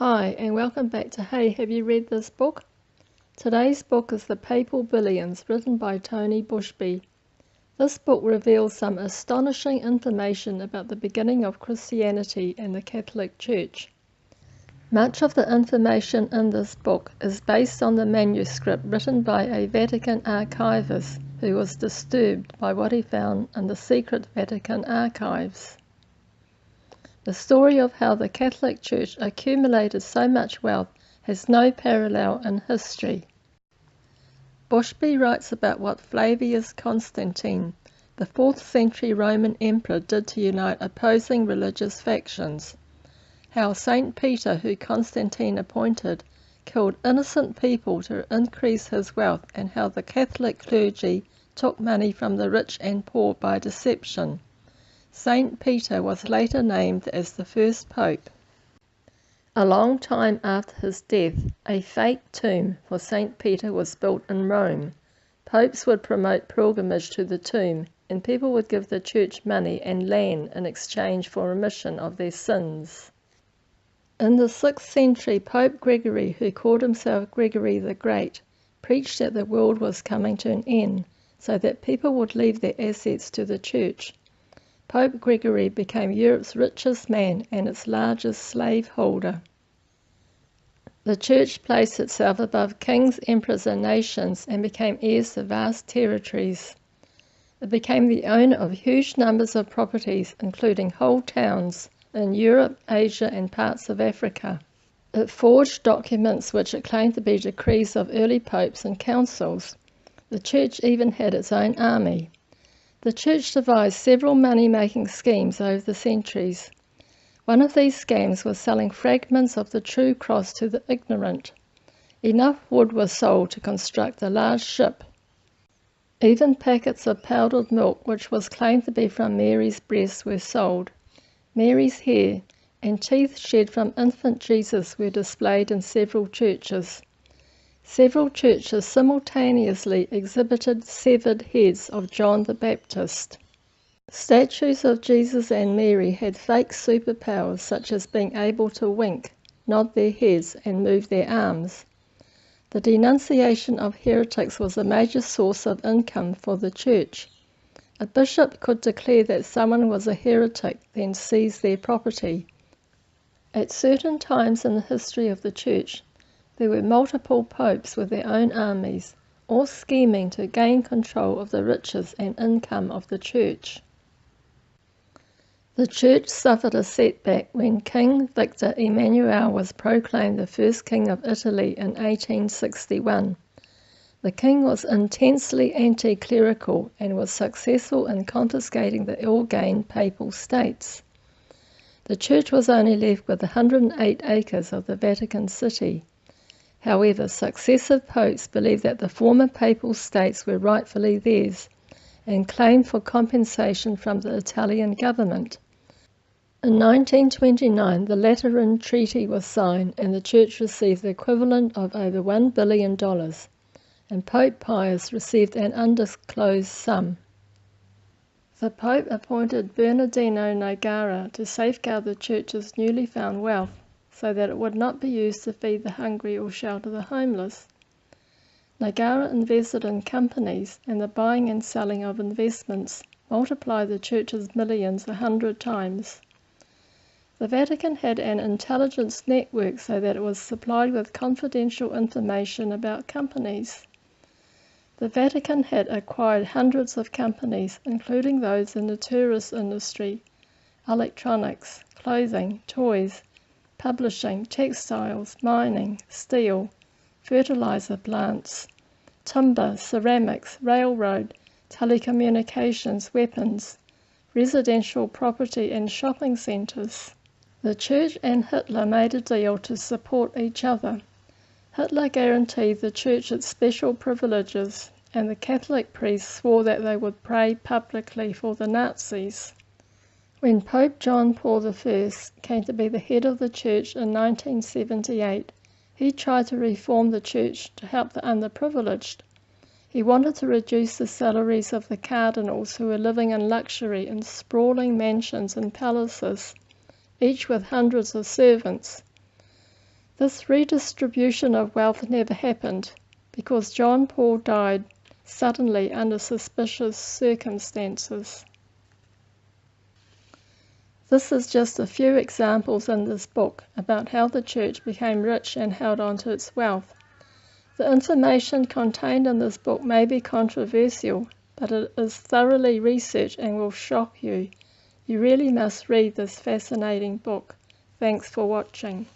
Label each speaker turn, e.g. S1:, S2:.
S1: Hi, and welcome back to Hey, have you read this book? Today's book is The Papal Billions, written by Tony Bushby. This book reveals some astonishing information about the beginning of Christianity and the Catholic Church. Much of the information in this book is based on the manuscript written by a Vatican archivist who was disturbed by what he found in the secret Vatican archives. The story of how the Catholic Church accumulated so much wealth has no parallel in history. Bushby writes about what Flavius Constantine, the 4th century Roman emperor, did to unite opposing religious factions, how St. Peter, who Constantine appointed, killed innocent people to increase his wealth, and how the Catholic clergy took money from the rich and poor by deception. St. Peter was later named as the first pope. A long time after his death, a fake tomb for St. Peter was built in Rome. Popes would promote pilgrimage to the tomb, and people would give the church money and land in exchange for remission of their sins. In the 6th century, Pope Gregory, who called himself Gregory the Great, preached that the world was coming to an end, so that people would leave their assets to the church. Pope Gregory became Europe's richest man and its largest slaveholder. The church placed itself above kings, emperors, and nations and became heirs to vast territories. It became the owner of huge numbers of properties, including whole towns in Europe, Asia, and parts of Africa. It forged documents which it claimed to be decrees of early popes and councils. The church even had its own army. The church devised several money-making schemes over the centuries. One of these schemes was selling fragments of the true cross to the ignorant. Enough wood was sold to construct a large ship. Even packets of powdered milk, which was claimed to be from Mary's breast, were sold. Mary's hair and teeth shed from infant Jesus were displayed in several churches. Several churches simultaneously exhibited severed heads of John the Baptist. Statues of Jesus and Mary had fake superpowers, such as being able to wink, nod their heads, and move their arms. The denunciation of heretics was a major source of income for the church. A bishop could declare that someone was a heretic, then seize their property. At certain times in the history of the church, there were multiple popes with their own armies, all scheming to gain control of the riches and income of the church. The church suffered a setback when King Victor Emmanuel was proclaimed the first king of Italy in 1861. The king was intensely anti-clerical and was successful in confiscating the ill-gained papal states. The church was only left with 108 acres of the Vatican City. However, successive popes believed that the former papal states were rightfully theirs and claimed for compensation from the Italian government. In 1929, the Lateran Treaty was signed and the church received the equivalent of over $1 billion, and Pope Pius received an undisclosed sum. The Pope appointed Bernardino Nogara to safeguard the church's newly found wealth, so that it would not be used to feed the hungry or shelter the homeless. Nogara invested in companies, and the buying and selling of investments multiplied the church's millions 100 times. The Vatican had an intelligence network so that it was supplied with confidential information about companies. The Vatican had acquired hundreds of companies, including those in the tourist industry, electronics, clothing, toys, publishing, textiles, mining, steel, fertilizer plants, timber, ceramics, railroad, telecommunications, weapons, residential property, and shopping centers. The church and Hitler made a deal to support each other. Hitler guaranteed the church its special privileges, and the Catholic priests swore that they would pray publicly for the Nazis. When Pope John Paul I came to be the head of the church in 1978, he tried to reform the church to help the underprivileged. He wanted to reduce the salaries of the cardinals who were living in luxury in sprawling mansions and palaces, each with hundreds of servants. This redistribution of wealth never happened because John Paul died suddenly under suspicious circumstances. This is just a few examples in this book about how the church became rich and held on to its wealth. The information contained in this book may be controversial, but it is thoroughly researched and will shock you. You really must read this fascinating book. Thanks for watching.